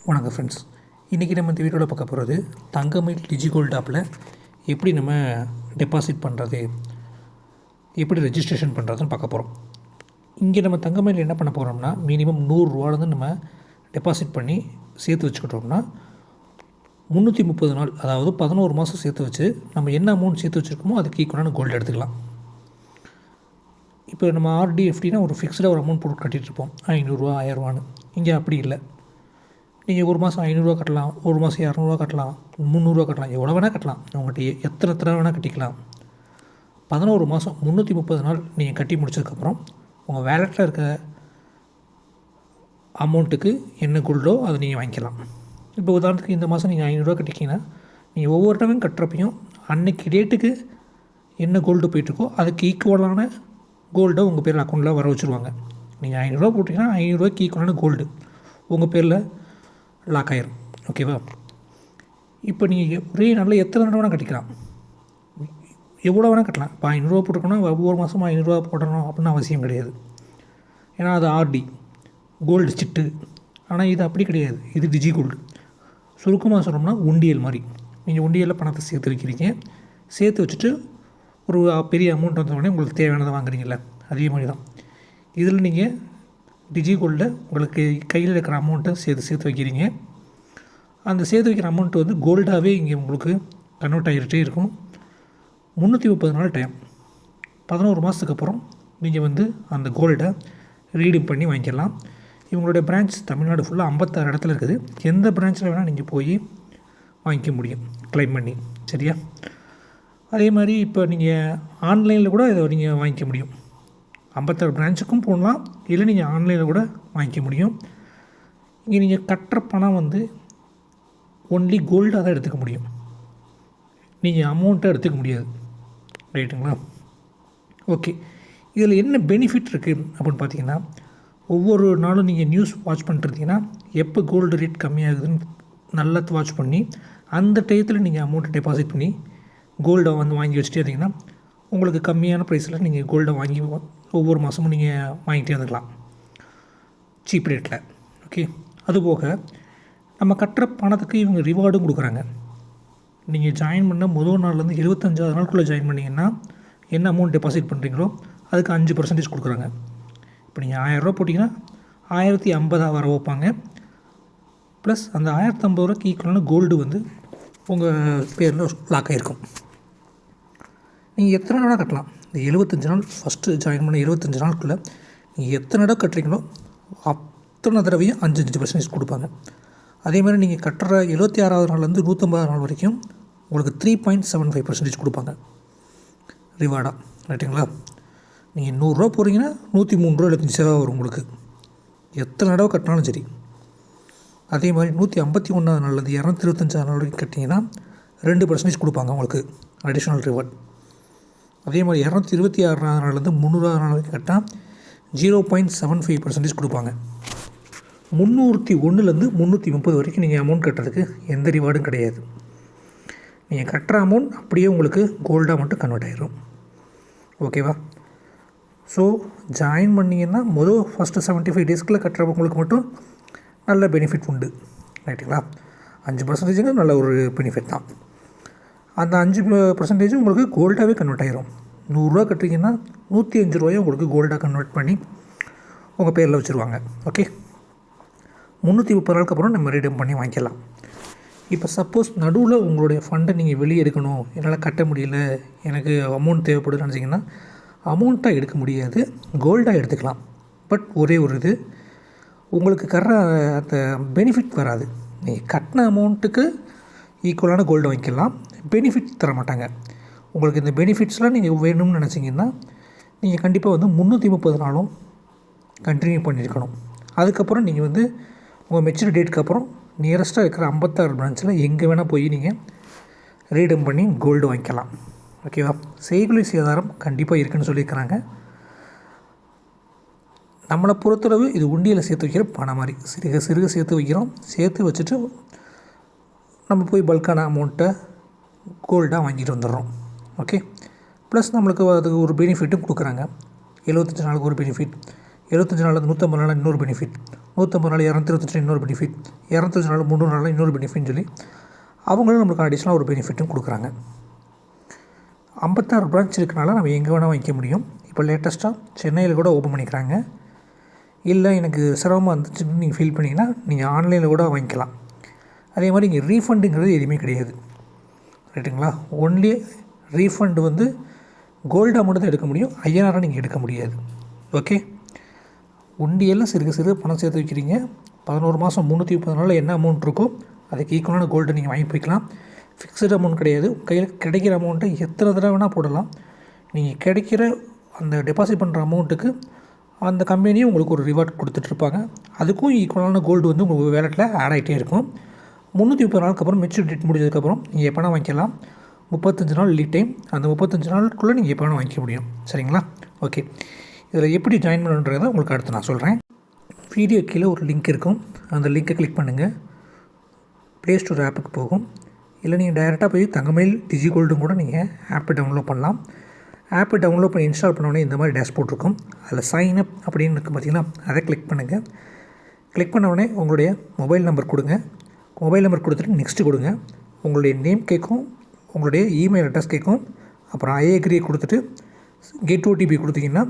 வணக்கம் ஃப்ரெண்ட்ஸ். இன்றைக்கி நம்ம இந்த வீடியோவில் பார்க்க போகிறது தங்கமயில் டிஜிகோல்டு ஆப்பில் எப்படி நம்ம டெபாசிட் பண்ணுறது, எப்படி ரெஜிஸ்ட்ரேஷன் பண்ணுறதுன்னு பார்க்க போகிறோம். இங்கே நம்ம தங்கமயில் என்ன பண்ண போகிறோம்னா, மினிமம் 100 நம்ம டெபாசிட் பண்ணி சேர்த்து வச்சுக்கிட்டோம்னா 330 நாள், அதாவது 11 மாதம் சேர்த்து வச்சு நம்ம என்ன அமௌண்ட் சேர்த்து வச்சுருக்கோமோ அதுக்கு ஈக்குவலான கோல்டு எடுத்துக்கலாம். இப்போ நம்ம ஆர்டி எஃப்டினா ஒரு ஃபிக்ஸ்டாக ஒரு அமௌண்ட் போட்டு கட்டிகிட்ருப்போம், 500 1000 இங்கே அப்படி இல்லை. நீங்கள் ஒரு மாதம் 500 கட்டலாம், ஒரு மாதம் 200 கட்டலாம், 300 கட்டலாம், எவ்வளோ வேணால் கட்டலாம். உங்கள்கிட்ட எத்தனை வேணால் கட்டிக்கலாம். 11 மாதம் 330 நாள் நீங்கள் கட்டி முடிச்சதுக்கப்புறம் உங்கள் வேலெட்டில் இருக்க அமௌண்ட்டுக்கு என்ன கோல்டோ அதை நீங்கள் வாங்கிக்கலாம். இப்போ உதாரணத்துக்கு இந்த மாதம் நீங்கள் 500 கட்டிக்கிங்கன்னா நீங்கள் ஒவ்வொரு டைமும் கட்டுறப்பையும் அன்றைக்கி டேட்டுக்கு என்ன கோல்டு போயிட்டுருக்கோ அதுக்கு ஈக்குவலான கோல்டை உங்கள் பேரில் அக்கௌண்ட்டில் வர வச்சுருவாங்க. நீங்கள் 500 போட்டிங்கன்னா 500 ஈக்குவலான கோல்டு உங்கள் பேரில் லாக் ஆயிரும். ஓகேவா? இப்போ நீங்கள் ஒரே நாளில் எத்தனை தடவை வேணால் கட்டிக்கலாம், எவ்வளோ வேணால் கட்டலாம். இப்போ 500 போட்டுருக்கோன்னா ஒவ்வொரு மாதமும் 500 போடணும் அப்படின்னு அவசியம் கிடையாது. ஏன்னா அது ஆர்டி கோல்டு சிட்டு. ஆனால் இது அப்படி கிடையாது, இது டிஜி கோல்டு. சுருக்கமாக சொல்லணும்னா உண்டியல் மாதிரி. நீங்கள் உண்டியலில் பணத்தை சேர்த்து வைக்கிறீங்க, சேர்த்து வச்சுட்டு ஒரு பெரிய அமௌண்ட் வந்தோடனே உங்களுக்கு தேவையானதை வாங்குறீங்கள, அதே மாதிரி தான் இதில் நீங்கள் டிஜி கோல்டில் உங்களுக்கு கையில் இருக்கிற அமௌண்ட்டை சேர்த்து வைக்கிறீங்க. அந்த சேர்த்து வைக்கிற அமௌண்ட்டு வந்து கோல்டாகவே இங்கே உங்களுக்கு கன்வெர்ட் ஆகிட்டே இருக்கும். 330 நாள் டைம், 11 மாதத்துக்கு அப்புறம் நீங்கள் வந்து அந்த கோல்டை ரீடீம் பண்ணி வாங்கிக்கலாம். இவங்களுடைய பிரான்ச் தமிழ்நாடு ஃபுல்லாக 56 இடத்துல இருக்குது. எந்த பிரான்ச்சில் வேணால் நீங்கள் போய் வாங்கிக்க முடியும் க்ளைம் பண்ணி. சரியா? அதே மாதிரி இப்போ நீங்கள் ஆன்லைனில் கூட இதை நீங்கள் வாங்கிக்க முடியும். 56 பிரான்ச்சுக்கும் போடலாம், இல்லை நீங்கள் ஆன்லைனில் கூட வாங்கிக்க முடியும். இங்கே நீங்கள் கட்டுற பணம் வந்து ஒன்லி கோல்டாக தான் எடுத்துக்க முடியும், நீங்கள் அமௌண்ட்டை எடுத்துக்க முடியாது. ரைட்டுங்களா? ஓகே. இதில் என்ன பெனிஃபிட் இருக்குது அப்படின்னு பார்த்தீங்கன்னா, ஒவ்வொரு நாளும் நீங்கள் நியூஸ் வாட்ச் பண்ணிட்டுருந்தீங்கன்னா எப்போ கோல்டு ரேட் கம்மியாகுதுன்னு நல்லா வாட்ச் பண்ணி அந்த டயத்தில் நீங்கள் அமௌண்ட்டை டெபாசிட் பண்ணி கோல்டை வந்து வாங்கி வச்சுட்டே இருந்தீங்கன்னா உங்களுக்கு கம்மியான ப்ரைஸில் நீங்கள் கோல்டை வாங்கி ஒவ்வொரு மாதமும் நீங்கள் வாங்கிட்டே வந்துக்கலாம் சீப் ரேட்டில். ஓகே. அதுபோக நம்ம கட்டுற பணத்துக்கு இவங்க ரிவார்டும் கொடுக்குறாங்க. நீங்கள் ஜாயின் பண்ண முதல் நாள்லேருந்து 75 நாளுக்குள்ளே ஜாயின் பண்ணிங்கன்னா என்ன அமௌண்ட் டெபாசிட் பண்ணுறீங்களோ அதுக்கு 5% கொடுக்குறாங்க. இப்போ நீங்கள் 1000 போட்டிங்கன்னா 1050 வர வைப்பாங்க. ப்ளஸ் அந்த 1050 ஈக்குவலான கோல்டு வந்து உங்கள் பேரில் லாக் ஆகிருக்கும். நீங்கள் எத்தனை நாளாக கட்டலாம். இந்த 75 நாள் ஃபஸ்ட்டு ஜாயின் பண்ண 25 நாளுக்குள்ளே நீங்கள் எத்தனை தடவை கட்டுறீங்களோ அத்தனை தடவையும் 5% கொடுப்பாங்க. அதே மாதிரி நீங்கள் கட்டுற 76வது நாள்லேருந்து 150 நாள் வரைக்கும் உங்களுக்கு 3.75% கொடுப்பாங்க ரிவார்டாக. ரைட்டுங்களா? நீங்கள் 100 போகிறீங்கன்னா 103.75 வரும் உங்களுக்கு எத்தனை தடவை கட்டினாலும் சரி. அதே மாதிரி 151வது நாள்லேருந்து 225 நாள் வரைக்கும் கட்டிங்கன்னா 2% கொடுப்பாங்க உங்களுக்கு அடிஷ்னல் ரிவார்ட். அதே மாதிரி 226 நாள்லேருந்து 300 நாள் வரைக்கும் கட்டால் 0.75% கொடுப்பாங்க. 301லேருந்து 330 வரைக்கும் நீங்கள் அமௌண்ட் கட்டுறதுக்கு எந்த ரிவார்டும் கிடையாது. நீங்கள் கட்டுற அமௌண்ட் அப்படியே உங்களுக்கு கோல்டாக மட்டும் கன்வெர்ட் ஆகிடும். ஓகேவா? ஸோ ஜாயின் பண்ணிங்கன்னா ஃபஸ்ட்டு 75 டேஸ்க்குள்ளே கட்டுறவங்களுக்கு மட்டும் நல்ல பெனிஃபிட் உண்டு. ரைட்டுங்களா? 5% நல்ல ஒரு பெனிஃபிட் தான். அந்த 5% உங்களுக்கு கோல்டாகவே கன்வெர்ட் ஆகிரும். 100 கட்டுறீங்கன்னா 105 உங்களுக்கு கோல்டாக கன்வெர்ட் பண்ணி உங்கள் பேரில் வச்சுருவாங்க. ஓகே. 330 நாளுக்கு அப்புறம் நம்ம ரீடீம் பண்ணி வாங்கிக்கலாம். இப்போ சப்போஸ் நடுவில் உங்களுடைய ஃபண்டை நீங்கள் வெளியே எடுக்கணும், என்னால் கட்ட முடியல, எனக்கு அமௌண்ட் தேவைப்படுதுன்னு நினச்சிங்கன்னா அமௌண்ட்டாக எடுக்க முடியாது, கோல்டாக எடுத்துக்கலாம். பட் ஒரே ஒரு இது, உங்களுக்கு அந்த பெனிஃபிட் வராது. நீங்கள் கட்டின அமௌண்ட்டுக்கு ஈக்குவலான கோல்டு வாங்கிக்கலாம், பெனிஃபிட் தர மாட்டாங்க. உங்களுக்கு இந்த பெனிஃபிட்ஸ்லாம் நீங்கள் வேணும்னு நினச்சிங்கன்னா நீங்கள் கண்டிப்பாக வந்து 330 நாளும் கண்டினியூ பண்ணியிருக்கணும். அதுக்கப்புறம் நீங்கள் வந்து உங்கள் மெச்சூரிட்டி டேட்டுக்கு அப்புறம் நியரஸ்ட்டாக இருக்கிற 56 பிரான்ச்சில் எங்கே வேணால் போய் நீங்கள் ரீடீம் பண்ணி கோல்டு வாங்கிக்கலாம். ஓகேவா? செய்கூலி சேதாரம் கண்டிப்பாக இருக்குதுன்னு சொல்லியிருக்கிறாங்க. நம்மளை பொறுத்தளவு இது உண்டியில் சேர்த்து வைக்கிற பணம் மாதிரி சிறுக சேர்த்து வைக்கிறோம். சேர்த்து வச்சுட்டு நம்ம போய் பல்கான அமௌண்ட்டை கோல்டாக வாங்கிட்டு வந்துடுறோம். ஓகே. ப்ளஸ் நம்மளுக்கு அதுக்கு ஒரு பெனிஃபிட்டும் கொடுக்குறாங்க. 75 நாளுக்கு ஒரு பெனிஃபிட், 75 நாள் 150 நாள் இன்னொரு பெனிஃபிட், 150 நாள் 225 இன்னொரு பெனிஃபிட், 225 நாள் 300 நாள் இன்னொரு பெனிஃபிட்னு சொல்லி அவங்களும் நம்மளுக்கு அடிஷ்னலாக ஒரு பெனிஃபிட்டும் கொடுக்குறாங்க. 56 பிரான்ச் இருக்கனால நம்ம எங்கே வேணால் வாங்கிக்க முடியும். இப்போ லேட்டஸ்ட்டாக சென்னையில் கூட ஓப்பன் பண்ணிக்கிறாங்க. இல்லை எனக்கு சிரமமாக இருந்துச்சுன்னு நீங்கள் ஃபீல் பண்ணிங்கன்னா நீங்கள் ஆன்லைனில் கூட வாங்கிக்கலாம். அதே மாதிரி இங்கே ரீஃபண்டுங்கிறது எதுவுமே கிடையாது, ரைட்டுங்களா? ஒன்லி ரீஃபண்டு வந்து கோல்டாக மட்டும் தான் எடுக்க முடியும், ஐஎன்ஆராக நீங்கள் எடுக்க முடியாது. ஓகே, உண்டியெல்லாம் சிறுக பணம் சேர்த்து வைக்கிறீங்க. 11 மாதம் 330 நாளில் என்ன அமௌண்ட் இருக்கோ அதுக்கு ஈக்குவலான கோல்டு நீங்கள் வாங்கி போய்க்கலாம். ஃபிக்ஸ்டு அமௌண்ட் கிடையாது. கையில் கிடைக்கிற அமௌண்ட்டை எத்தனை தடவை வேணால் போடலாம். நீங்கள் கிடைக்கிற அந்த டெபாசிட் பண்ணுற அமௌண்ட்டுக்கு அந்த கம்பெனியும் உங்களுக்கு ஒரு ரிவார்ட் கொடுத்துட்ருப்பாங்க. அதுக்கும் ஈக்குவலான கோல்டு வந்து உங்கள் வேலெட்டில் ஆட் ஆகிட்டே இருக்கும். 330 நாளுக்கு அப்புறம் மெச்சூரிட்டி டேட் முடிஞ்சதுக்கப்புறம் நீங்கள் எப்போனா வாங்கிக்கலாம். 35 நாள் லீட் டைம். அந்த 35 நாளுக்குள்ளே நீங்கள் எப்போனா வாங்கிக்க முடியும். சரிங்களா? ஓகே, இதில் எப்படி ஜாயின் பண்ணுன்றதை உங்களுக்கு அடுத்து நான் சொல்கிறேன். வீடியோ கீழே ஒரு லிங்க் இருக்கும். அந்த லிங்க்கை கிளிக் பண்ணுங்கள். ப்ளே ஸ்டோர் ஆப்புக்கு போகும். இல்லை நீங்கள் டைரெக்டாக போய் தங்கமயில் டிஜி கோல்டும் கூட நீங்கள் ஆப்பை டவுன்லோட் பண்ணலாம். ஆப்பை டவுன்லோட் பண்ணி இன்ஸ்டால் பண்ணோடனே இந்த மாதிரி டேஷ்போர்ட் இருக்கும். அதில் சைன் அப் அப்படின்னு இருக்குது பார்த்தீங்கன்னா, அதை கிளிக் பண்ணுங்கள். கிளிக் பண்ண உடனே உங்களுடைய மொபைல் நம்பர் கொடுங்க. மொபைல் நம்பர் கொடுத்துட்டு நெக்ஸ்ட்டு கொடுங்க. உங்களுடைய நேம் கேட்கும், உங்களுடைய இமெயில் அட்ரஸ் கேட்கும். அப்புறம் ஐ அக்ரி கொடுத்துட்டு கெட் ஓடிபி கொடுத்தீங்கன்னா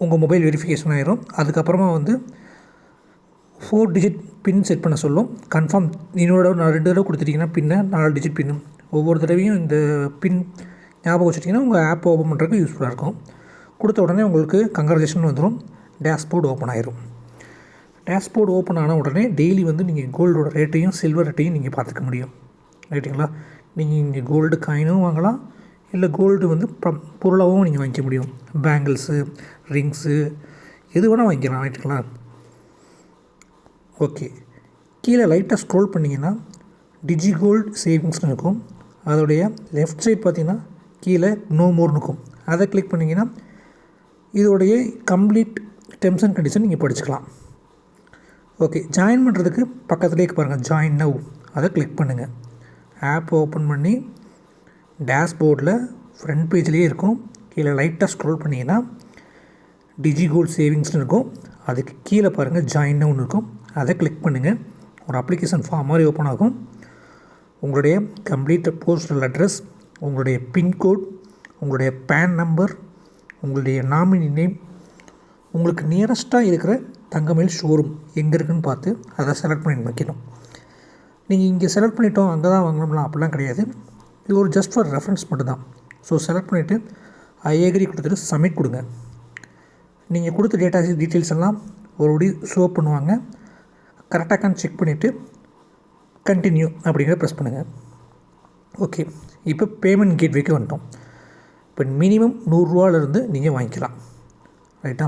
உங்கள் மொபைல் வெரிஃபிகேஷன் ஆயிரும். அதுக்கப்புறமா வந்து 4 டிஜிட் பின் செட் பண்ண சொல்லும். கன்ஃபார்ம் இன்னொரு 2 தடவை கொடுத்துட்டிங்கன்னா பின்னை 4 டிஜிட் பின்னு ஒவ்வொரு தடவையும் இந்த பின் ஞாபகம் வச்சுட்டிங்கன்னா உங்கள் ஆப் ஓப்பன் பண்ணுறதுக்கு யூஸ்ஃபுல்லாக இருக்கும். கொடுத்த உடனே உங்களுக்கு கங்க்ராச்சுலேஷன் வந்துடும். டேஷ்போர்டு ஓப்பன் ஆயிரும். டேஷ்போர்டு ஓப்பன் ஆன உடனே டெய்லி வந்து நீங்கள் கோல்டோட ரேட்டையும் சில்வர் ரேட்டையும் நீங்கள் பார்த்துக்க முடியும், ரைட்டுங்களா? நீங்கள் இங்கே கோல்டு காயினும் வாங்கலாம், இல்லை கோல்டு வந்து பொருளாகவும் நீங்கள் வாங்கிக்க முடியும். பேங்கிள்ஸு, ரிங்ஸு எது வேணால் வாங்கிக்கலாம், ரைட்டுங்களா? ஓகே, கீழே லைட்டாக ஸ்க்ரோல் பண்ணிங்கன்னா டிஜி கோல்டு சேவிங்ஸ்னு இருக்கும். அதோடைய லெஃப்ட் சைட் பார்த்திங்கன்னா கீழே நோ மோர்னு இருக்கும். அதை கிளிக் பண்ணிங்கன்னா இதோடைய கம்ப்ளீட் டெர்ம்ஸ் அண்ட் கண்டிஷன் நீங்கள் படிச்சுக்கலாம். ஓகே, ஜாயின் பண்ணுறதுக்கு பக்கத்துலேயே பாருங்கள் ஜாயின் நவ், அதை கிளிக் பண்ணுங்கள். ஆப் ஓப்பன் பண்ணி டேஷ்போர்டில் ஃப்ரண்ட் பேஜ்லேயே இருக்கும். கீழே லைட்டாக ஸ்க்ரோல் பண்ணிங்கன்னா டிஜி கோல்டு சேவிங்ஸ்னு இருக்கும். அதுக்கு கீழே பாருங்கள் ஜாயின் நவ்னு இருக்கும். அதை கிளிக் பண்ணுங்கள். ஒரு அப்ளிகேஷன் ஃபார்ம் மாதிரி ஓப்பன் ஆகும். உங்களுடைய கம்ப்ளீட் போஸ்டல் அட்ரஸ், உங்களுடைய பின்கோட், உங்களுடைய பேன் நம்பர், உங்களுடைய நாமினி நேம், உங்களுக்கு நியரஸ்ட்டாக இருக்கிற தங்கமயில் ஷோரூம் எங்கே இருக்குதுன்னு பார்த்து அதை செலக்ட் பண்ணி வைக்கணும். நீங்கள் இங்கே செலக்ட் பண்ணிட்டோம் அங்கே தான் வாங்கணும்லாம் அப்படிலாம் கிடையாது. இது ஒரு ஜஸ்ட் ஃபார் ரெஃபரன்ஸ் மட்டும்தான். ஸோ செலக்ட் பண்ணிவிட்டு ஐ அக்ரி கொடுத்துட்டு சப்மிட் கொடுங்க. நீங்கள் கொடுத்த டீட்டெயில்ஸ் எல்லாம் ஒரு ஷோ பண்ணுவாங்க. கரெக்டாக செக் பண்ணிவிட்டு கண்டினியூ அப்படிங்கிறத ப்ரெஸ் பண்ணுங்கள். ஓகே, இப்போ பேமெண்ட் கேட்வேக்கு வந்துட்டோம். இப்போ மினிமம் 100 ரூபாயிலிருந்து நீங்கள் வாங்கிக்கலாம், ரைட்டா?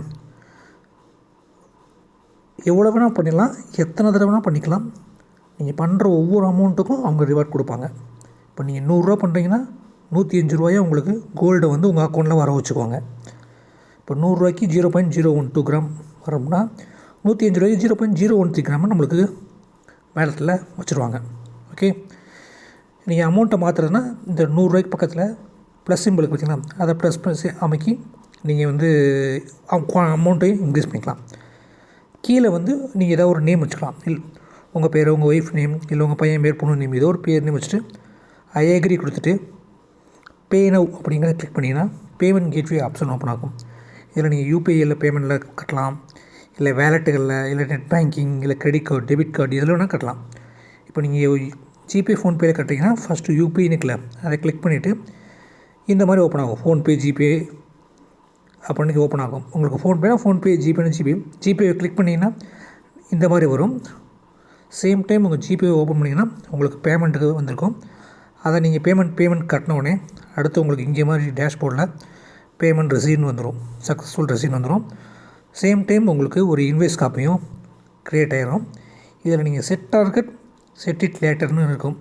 எவ்வளோ வேணால் பண்ணிடலாம், எத்தனை தடவை வேணால் பண்ணிக்கலாம். நீங்கள் பண்ணுற ஒவ்வொரு அமௌண்ட்டுக்கும் அவங்க ரிவார்ட் கொடுப்பாங்க. இப்போ நீங்கள் 100 ரூபா பண்ணுறீங்கன்னா 105 ரூபாயை உங்களுக்கு கோல்டை வந்து உங்கள் அக்கௌண்ட்டில் வர வச்சுக்குவாங்க. இப்போ 100 ரூபாய்க்கு 0.012 கிராம் வரோம்னா 105 ரூபாய்க்கு 0.013 கிராம் நம்மளுக்கு வேலெட்டில் வச்சுருவாங்க. ஓகே, நீங்கள் அமௌண்ட்டை மாற்றுறதுனா இந்த 100 ரூபாய்க்கு பக்கத்தில் ப்ளஸ் சிம்பிளுக்கு வச்சுக்கலாம். அதை ப்ளஸ் அமைக்கி நீங்கள் வந்து அமௌண்ட்டையும் இன்க்ரீஸ் பண்ணிக்கலாம். கீழே வந்து நீங்கள் ஏதாவது ஒரு நேம் வச்சுக்கலாம். உங்கள் பேர், உங்கள் ஒய்ஃப் நேம், இல்லை உங்கள் பையன் பேர், பொண்ணு நேம், ஏதோ ஒரு பேர் நேம் வச்சுட்டு ஐ அக்ரி கொடுத்துட்டு பே நவ் அப்படிங்கிறத கிளிக் பண்ணிங்கன்னா பேமெண்ட் கேட்வே ஆப்ஷன் ஓப்பன் ஆகும். இதில் நீங்கள் யூபிஐயில் பேமெண்ட்டில் கட்டலாம், இல்லை வேலெட்டுகளில், இல்லை நெட் பேங்கிங், இல்லை கிரெடிட் கார்டு, டெபிட் கார்டு இதில் வேணால் கட்டலாம். இப்போ நீங்கள் ஜிபே, ஃபோன்பேயில் கட்டிங்கன்னா ஃபஸ்ட்டு யூபிஐன்னு இருக்குல்ல, அதை கிளிக் பண்ணிவிட்டு இந்த மாதிரி ஓப்பன் ஆகும். ஃபோன்பே, ஜிபே அப்படின்னு ஓப்பன் ஆகும். உங்களுக்கு ஃபோன்பேனா ஃபோன்பே, ஜிபேனா ஜிபே கிளிக் பண்ணிங்கன்னா இந்த மாதிரி வரும். சேம் டைம் உங்கள் ஜிபே ஓப்பன் பண்ணிங்கன்னா உங்களுக்கு பேமெண்ட்டுக்கு வந்திருக்கும். அதை நீங்கள் பேமெண்ட் கட்டினோடனே அடுத்து உங்களுக்கு இங்கே மாதிரி டேஷ்போர்டில் பேமெண்ட் ரெசீவ்னு வந்துடும், சக்ஸஸ்ஃபுல் ரெசீவ் வந்துடும். சேம் டைம் உங்களுக்கு ஒரு இன்வாய்ஸ் காப்பியும் க்ரியேட் ஆகிரும். இதில் நீங்கள் செட் டார்கெட், செட் இட் லேட்டர்னு இருக்கும்.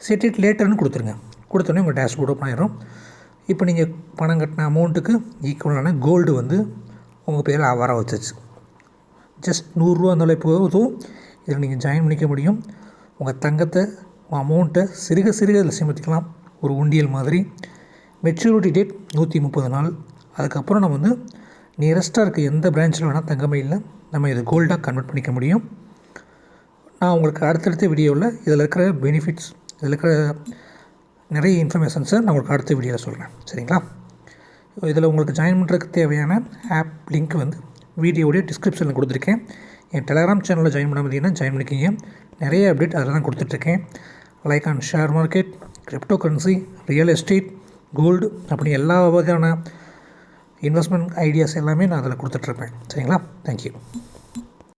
செட் இட் லேட்டர்னு கொடுத்துருங்க. கொடுத்தோடனே உங்கள் டேஷ்போர்ட் ஓப்பன் ஆகிரும். இப்போ நீங்கள் பணம் கட்டின அமௌண்ட்டுக்கு ஈக்குவலான கோல்டு வந்து உங்கள் பேரில் வர வச்சிச்சு. ஜஸ்ட் 100 ரூபா இருந்தாலே போதும், இதில் நீங்கள் ஜாயின் பண்ணிக்க முடியும். உங்கள் தங்கத்தை, உங்கள் அமௌண்ட்டை சிறுக இதில் சேமித்துக்கலாம். ஒரு உண்டியல் மாதிரி. மெச்சூரிட்டி டேட் 130 நாள். அதுக்கப்புறம் நம்ம வந்து நியரஸ்ட்டாக இருக்க எந்த பிரான்ச்சில் வேணால் தங்கமயிலில் நம்ம இது கோல்டாக கன்வெர்ட் பண்ணிக்க முடியும். நான் உங்களுக்கு அடுத்தடுத்த வீடியோவில் இதில் இருக்கிற பெனிஃபிட்ஸ், இதில் இருக்கிற நிறைய இன்ஃபர்மேஷன்ஸை நான் உங்களுக்கு அடுத்த வீடியோவில் சொல்கிறேன். சரிங்களா? இதில் உங்களுக்கு ஜாயின் பண்ணுறதுக்கு தேவையான ஆப் லிங்க் வந்து வீடியோடைய டிஸ்கிரிப்ஷனில் கொடுத்துருக்கேன். என் டெலகிராம் சேனலில் ஜாயின் பண்ண முடியும்னா ஜாயின் பண்ணிக்கிங்க. நிறைய அப்டேட் அதில் தான் கொடுத்துட்ருக்கேன். Like on share market, crypto currency, real estate, gold, அப்படி எல்லா வகையான இன்வெஸ்ட்மெண்ட் ஐடியாஸ் எல்லாமே நான் அதில் கொடுத்துட்ருப்பேன். சரிங்களா? தேங்க்யூ.